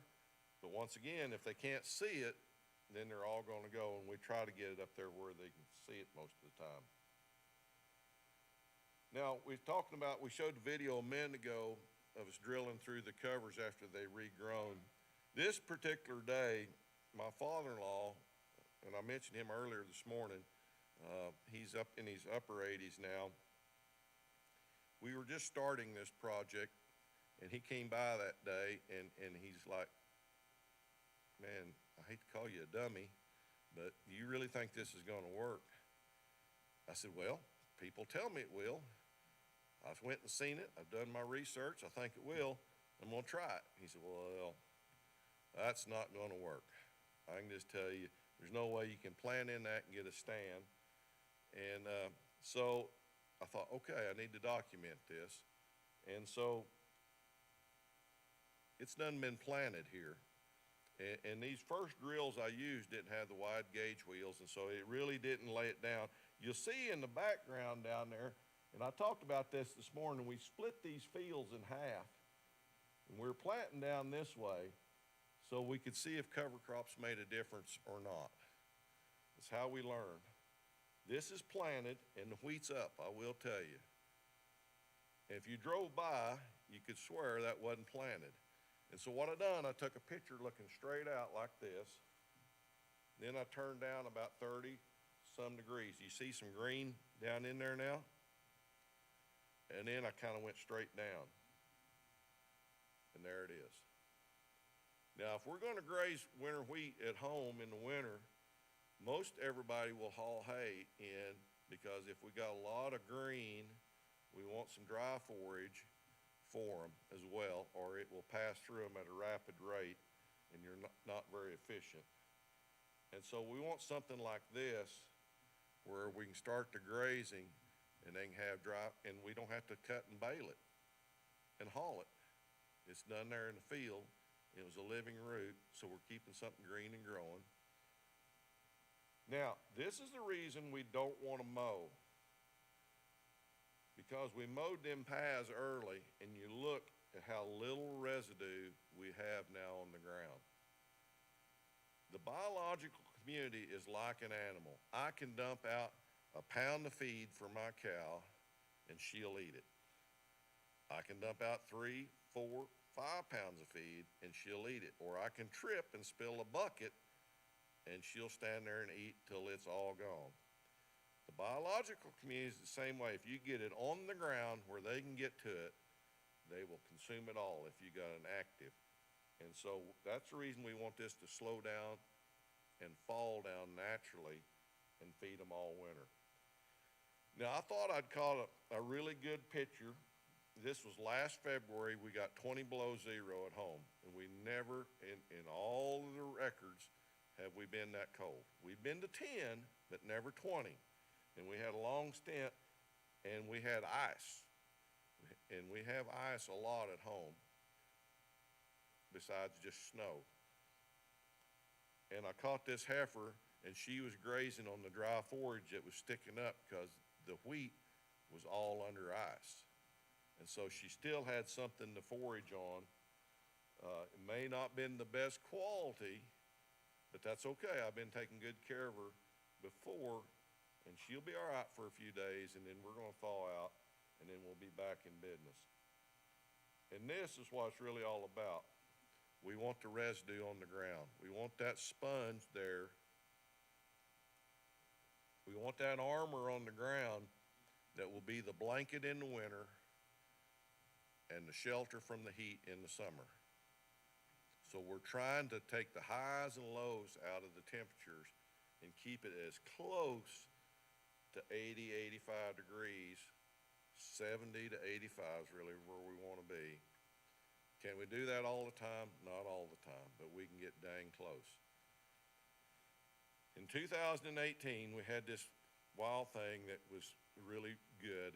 But once again, if they can't see it, then they're all going to go, and we try to get it up there where they can see it most of the time. Now, we showed the video a minute ago of us drilling through the covers after they regrown. This particular day, my father-in-law, and I mentioned him earlier this morning, he's up in his upper 80s now. We were just starting this project, and he came by that day, and he's like, man, I hate to call you a dummy, but do you really think this is going to work? I said, well, people tell me it will. I've went and seen it. I've done my research. I think it will. I'm going to try it. He said, well, that's not going to work. I can just tell you, there's no way you can plan in that and get a stand. And so I thought, okay, I need to document this. And so it's done been planted here. And these first drills I used didn't have the wide gauge wheels, and so it really didn't lay it down. You'll see in the background down there, and I talked about this morning, we split these fields in half, and we're planting down this way so we could see if cover crops made a difference or not. That's how we learn. This is planted and the wheat's up, I will tell you. And if you drove by, you could swear that wasn't planted. And so what I done, I took a picture looking straight out like this. Then I turned down about 30 some degrees. You see some green down in there now? And then I kind of went straight down. And there it is. Now, if we're going to graze winter wheat at home in the winter, most everybody will haul hay in, because if we got a lot of green, we want some dry forage for them as well, or it will pass through them at a rapid rate and you're not very efficient. And so we want something like this where we can start the grazing and they can have dry, and we don't have to cut and bale it and haul it. It's done there in the field. It was a living root, so we're keeping something green and growing. Now, this is the reason we don't want to mow. Because we mowed them paths early, and you look at how little residue we have now on the ground. The biological community is like an animal. I can dump out a pound of feed for my cow, and she'll eat it. I can dump out 3, 4, 5 pounds of feed, and she'll eat it. Or I can trip and spill a bucket, and she'll stand there and eat till it's all gone. The biological community is the same way. If you get it on the ground where they can get to it, they will consume it all if you got an active. And so that's the reason we want this to slow down and fall down naturally and feed them all winter. Now, I thought I'd caught a really good picture. This was last February. We got 20 below zero at home, and we never, in all of the records, have we been that cold. We've been to 10, but never 20. And we had a long stint, and we had ice. And we have ice a lot at home, besides just snow. And I caught this heifer, and she was grazing on the dry forage that was sticking up because the wheat was all under ice. And so she still had something to forage on. It may not been the best quality, but that's okay. I've been taking good care of her before, and she'll be all right for a few days, and then we're going to thaw out, and then we'll be back in business. And this is what it's really all about. We want the residue on the ground. We want that sponge there. We want that armor on the ground that will be the blanket in the winter and the shelter from the heat in the summer. So we're trying to take the highs and lows out of the temperatures and keep it as close to 80, 85 degrees. 70 to 85 is really where we want to be. Can we do that all the time? Not all the time, but we can get dang close. In 2018, we had this wild thing that was really good.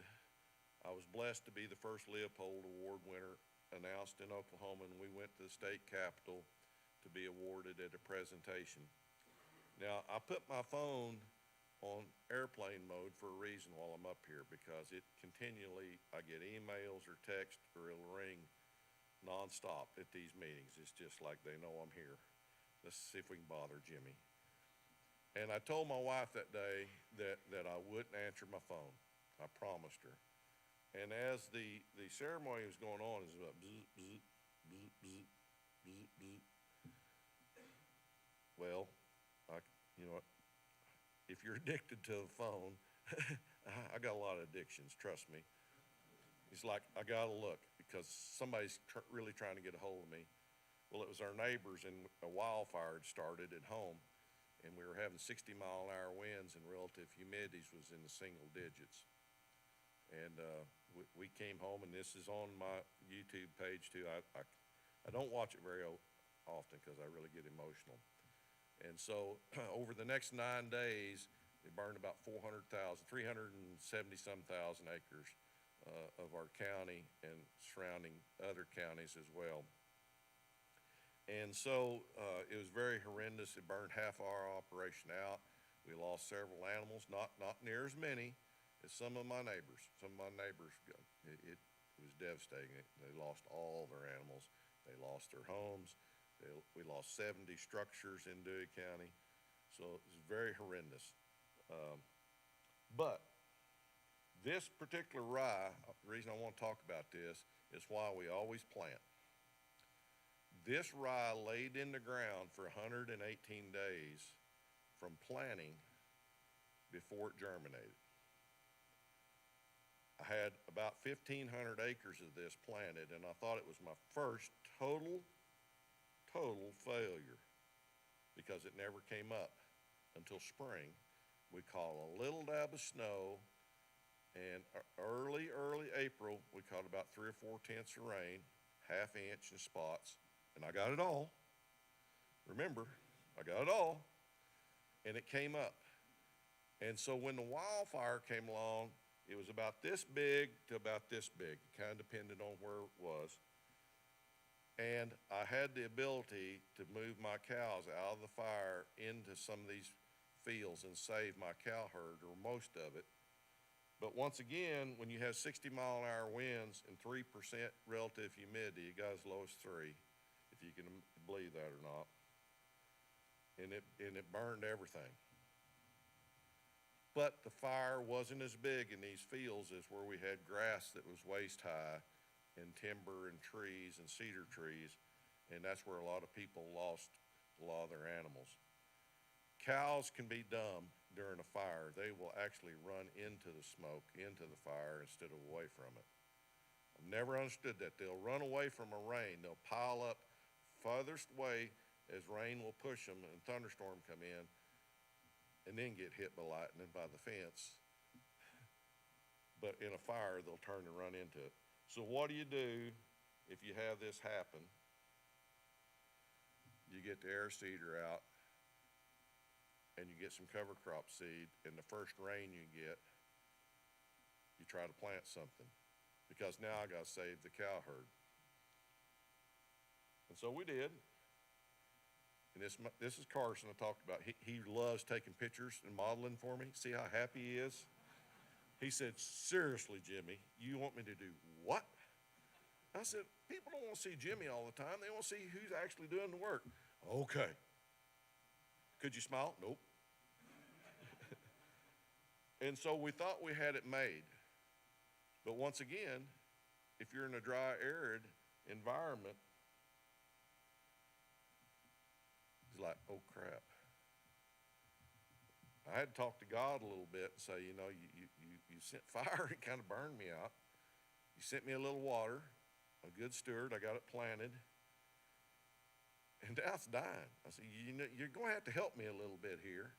I was blessed to be the first Leopold Award winner announced in Oklahoma, and we went to the state capitol to be awarded at a presentation. Now, I put my phone on airplane mode for a reason while I'm up here, because it continually, I get emails or text or it'll ring nonstop at these meetings. It's just like they know I'm here. Let's see if we can bother Jimmy. And I told my wife that day that I wouldn't answer my phone. I promised her. And as the ceremony was going on, it was about bzz, bzz, bzz, bzz, bzz, bzz. Well, you know what? If you're addicted to a phone, I got a lot of addictions, trust me. It's like, I gotta look because somebody's really trying to get a hold of me. Well, it was our neighbors, and a wildfire had started at home, and we were having 60-mile-an-hour winds, and relative humidities was in the single digits. And we came home, and this is on my YouTube page too. I don't watch it very often because I really get emotional. And so over the next 9 days, they burned about 370-some thousand acres of our county and surrounding other counties as well. And so it was very horrendous. It burned half our operation out. We lost several animals, not near as many as some of my neighbors. Some of my neighbors, it was devastating. They lost all their animals. They lost their homes. We lost 70 structures in Dewey County. So it was very horrendous. But this particular rye, the reason I want to talk about this is why we always plant. This rye laid in the ground for 118 days from planting before it germinated. I had about 1,500 acres of this planted, and I thought it was my first total failure because it never came up until spring. We caught a little dab of snow, and early April, we caught about 3 or 4 tenths of rain, ½ inch in spots, and I got it all. Remember, I got it all, and it came up. And so when the wildfire came along, it was about this big to about this big. It kind of depended on where it was. And I had the ability to move my cows out of the fire into some of these fields and save my cow herd, or most of it. But once again, when you have 60-mile-an-hour winds and 3% relative humidity, it got as low as 3, if you can believe that or not. And it burned everything. But the fire wasn't as big in these fields as where we had grass that was waist high and timber and trees and cedar trees, and that's where a lot of people lost a lot of their animals. Cows can be dumb during a fire. They will actually run into the smoke, into the fire, instead of away from it. I've never understood that. They'll run away from a rain. They'll pile up farthest way as rain will push them and thunderstorm come in, and then get hit by lightning by the fence. But in a fire, they'll turn and run into it. So what do you do if you have this happen? You get the air seeder out, and you get some cover crop seed, and the first rain you get, you try to plant something, because now I gotta save the cow herd. And so we did. And this is Carson I talked about. He loves taking pictures and modeling for me. See how happy he is? He said, seriously, Jimmy, you want me to do what? I said, people don't want to see Jimmy all the time. They want to see who's actually doing the work. Okay. Could you smile? Nope. And so we thought we had it made. But once again, if you're in a dry, arid environment, oh crap. I had to talk to God a little bit and say, you know, you sent fire and kind of burned me out. You sent me a little water, a good steward. I got it planted. And now it's dying. I said, you know, you're going to have to help me a little bit here.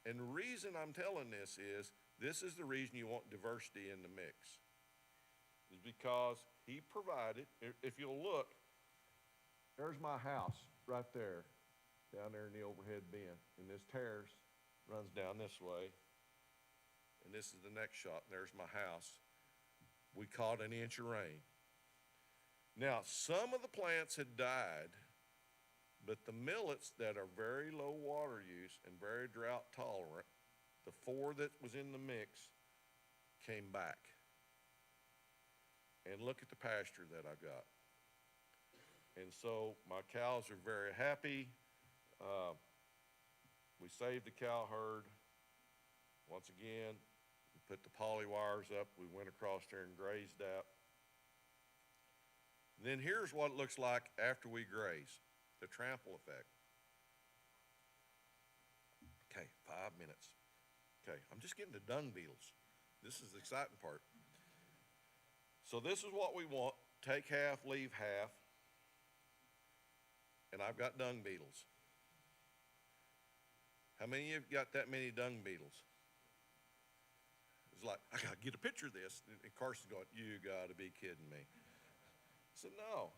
And the reason I'm telling this is the reason you want diversity in the mix. Is because he provided, if you'll look, there's my house right there, down there in the overhead bin. And this terrace runs down this way. And this is the next shot, and there's my house. We caught an inch of rain. Now, some of the plants had died, but the millets that are very low water use and very drought tolerant, the 4 that was in the mix came back. And look at the pasture that I got. And so my cows are very happy. We saved the cow herd. Once again, we put the poly wires up. We went across there and grazed that. Then here's what it looks like after we graze, the trample effect. Okay, 5 minutes. Okay, I'm just getting to dung beetles. This is the exciting part. So this is what we want. Take half, leave half. And I've got dung beetles. How many of you got that many dung beetles? It's like, I gotta get a picture of this. And Carson's going, you gotta be kidding me. I said, no.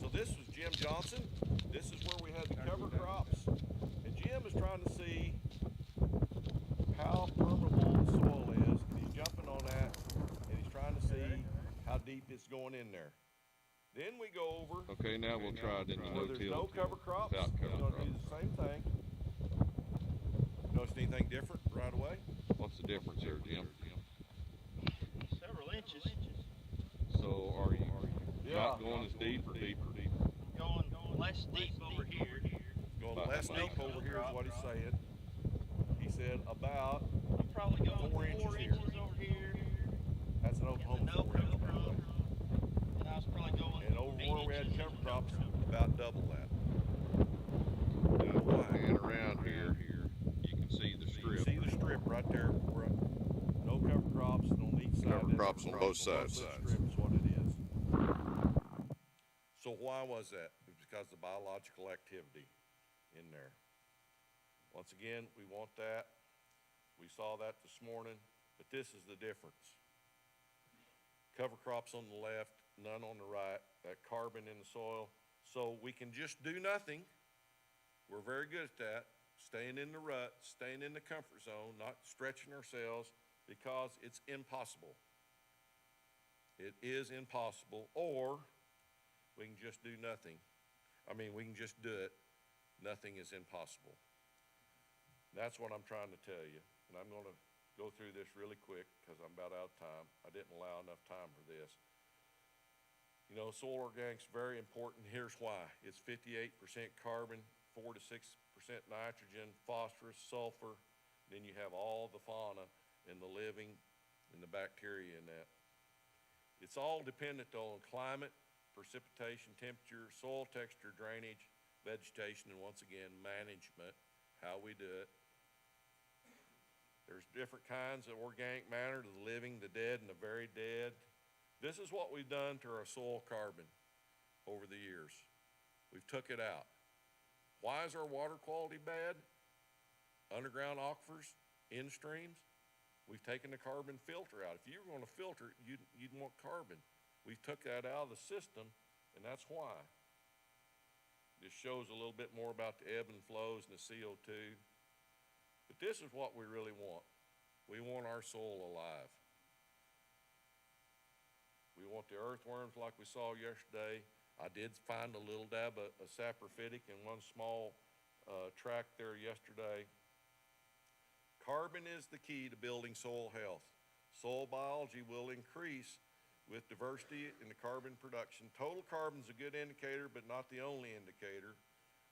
So this was Jim Johnson. This is where we had the cover crops. And Jim is trying to see how permeable the soil is. And he's jumping on that. And he's trying to see how deep it's going in there. Then we go over. Okay, now we'll try it in the Where there's no cover crops. Without We're cover gonna crops. do the same thing. Notice anything different right away? What's the difference there, Jim? Several inches. So are you not going as deep or deeper? Going less deep over here. Going less deep over here is what he's saying. He said about, I'm probably going 4 inches 4 here. inches over here. that's an And Oklahoma no 4 inch, by the cover. way. And I was probably going And over 8 where we had inches cover into crops, cover. about double that. And around here, you can see the strip. See the strip right there, where no cover crops and on each side. Cover that's crops the on both strip. sides. Strip is what it is. So why was that? It was because of the biological activity in there. Once again, we want that. We saw that this morning, but this is the difference. Cover crops on the left, none on the right, that carbon in the soil. So we can just do nothing. We're very good at that, staying in the rut, staying in the comfort zone, not stretching ourselves, because it's impossible. It is impossible, or we can just do nothing. I mean, we can just do it. Nothing is impossible. That's what I'm trying to tell you, and I'm gonna go through this really quick because I'm about out of time. I didn't allow enough time for this. You know, soil organics are very important. Here's why. It's 58% carbon, 4 to 6% nitrogen, phosphorus, sulfur. Then you have all the fauna and the living and the bacteria in that. It's all dependent on climate, precipitation, temperature, soil texture, drainage, vegetation, and once again, management, how we do it. There's different kinds of organic matter, the living, the dead, and the very dead. This is what we've done to our soil carbon over the years. We've took it out. Why is our water quality bad? Underground aquifers, in streams. We've taken the carbon filter out. If you were gonna filter, you'd want carbon. We took that out of the system, and that's why. This shows a little bit more about the ebb and flows and the CO2. But this is what we really want. We want our soil alive. We want the earthworms like we saw yesterday. I did find a little dab of saprophytic in one small tract there yesterday. Carbon is the key to building soil health. Soil biology will increase with diversity in the carbon production. Total carbon is a good indicator, but not the only indicator.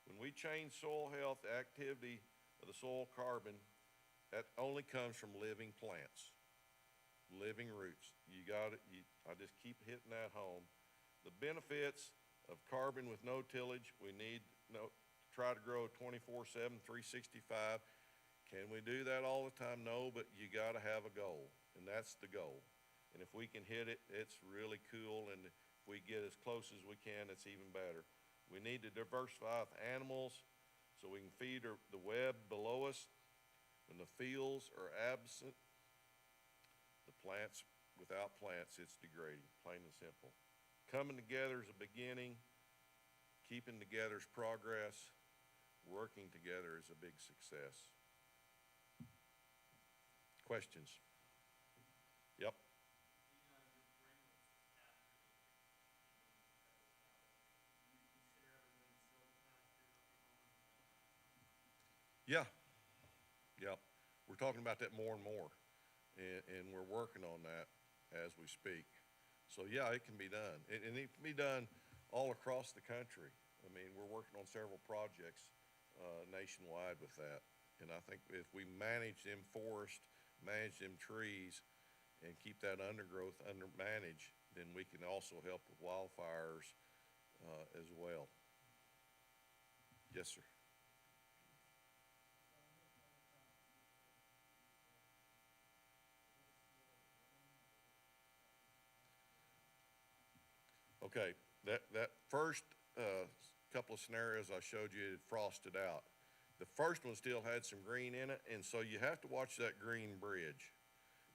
When we change soil health, the activity of the soil carbon, that only comes from living plants, living roots. You got it. I just keep hitting that home. The benefits of carbon with no tillage, we need try to grow 24/7, 365. Can we do that all the time? No, but you gotta have a goal, and that's the goal. And if we can hit it, it's really cool, and if we get as close as we can, it's even better. We need to diversify with animals so we can feed the web below us. When the fields are absent, the plants, without plants, it's degrading, plain and simple. Coming together is a beginning, keeping together is progress, working together is a big success. Questions? Yep. Yeah, yep. We're talking about that more and more, and we're working on that as we speak. So yeah, it can be done, and it can be done all across the country. I mean, we're working on several projects nationwide with that, and I think if we manage them forests, manage them trees, and keep that undergrowth managed, then we can also help with wildfires as well. Yes, sir. Okay, that first couple of scenarios I showed you, it frosted out. The first one still had some green in it, and so you have to watch that green bridge.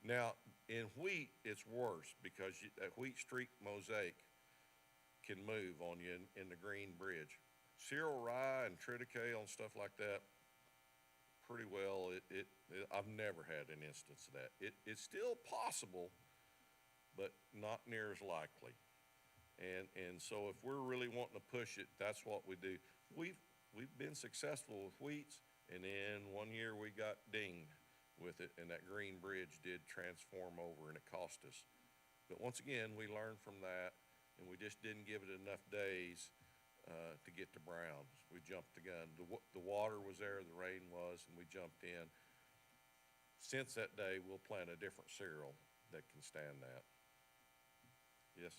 Now, in wheat, it's worse because that wheat streak mosaic can move on you in the green bridge. Cereal rye and triticale and stuff like that, pretty well, I've never had an instance of that. It's still possible, but not near as likely. And so if we're really wanting to push it, that's what we do. We've been successful with wheats, and then one year we got dinged with it, and that green bridge did transform over, and it cost us. But once again, we learned from that, and we just didn't give it enough days to get to browns. We jumped the gun. The water was there, the rain was, and we jumped in. Since that day, we'll plant a different cereal that can stand that. Yes?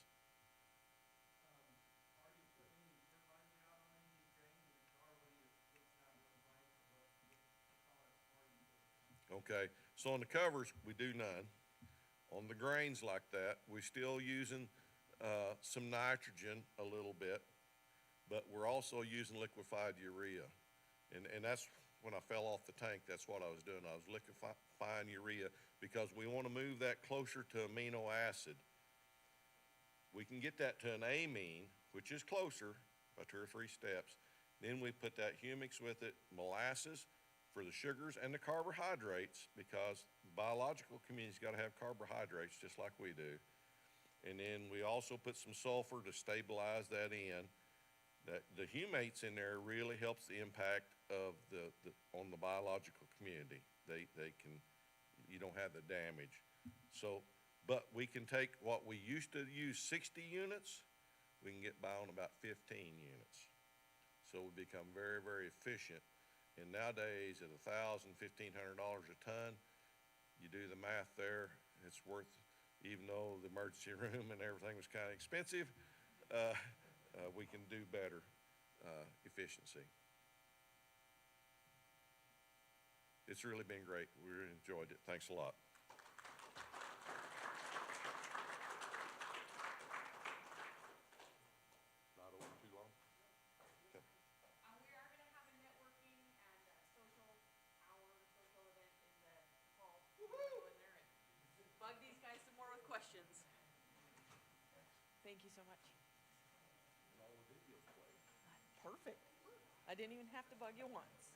Okay, so on the covers, we do none. On the grains like that, we're still using some nitrogen a little bit, but we're also using liquefied urea. And that's when I fell off the tank, that's what I was doing. I was liquefying urea because we want to move that closer to amino acid. We can get that to an amine, which is closer by 2 or 3 steps. Then we put that humics with it, molasses, for the sugars and the carbohydrates, because the biological community's got to have carbohydrates just like we do. And then we also put some sulfur to stabilize that in. The humates in there really helps the impact of on the biological community. They can, you don't have the damage. So, but we can take what we used to use 60 units, we can get by on about 15 units. So we become very, very efficient. And nowadays, at $1,000, $1,500 a ton, you do the math there, it's worth, even though the emergency room and everything was kind of expensive, we can do better efficiency. It's really been great. We really enjoyed it. Thanks a lot. Questions. Thank you so much. Perfect. I didn't even have to bug you once.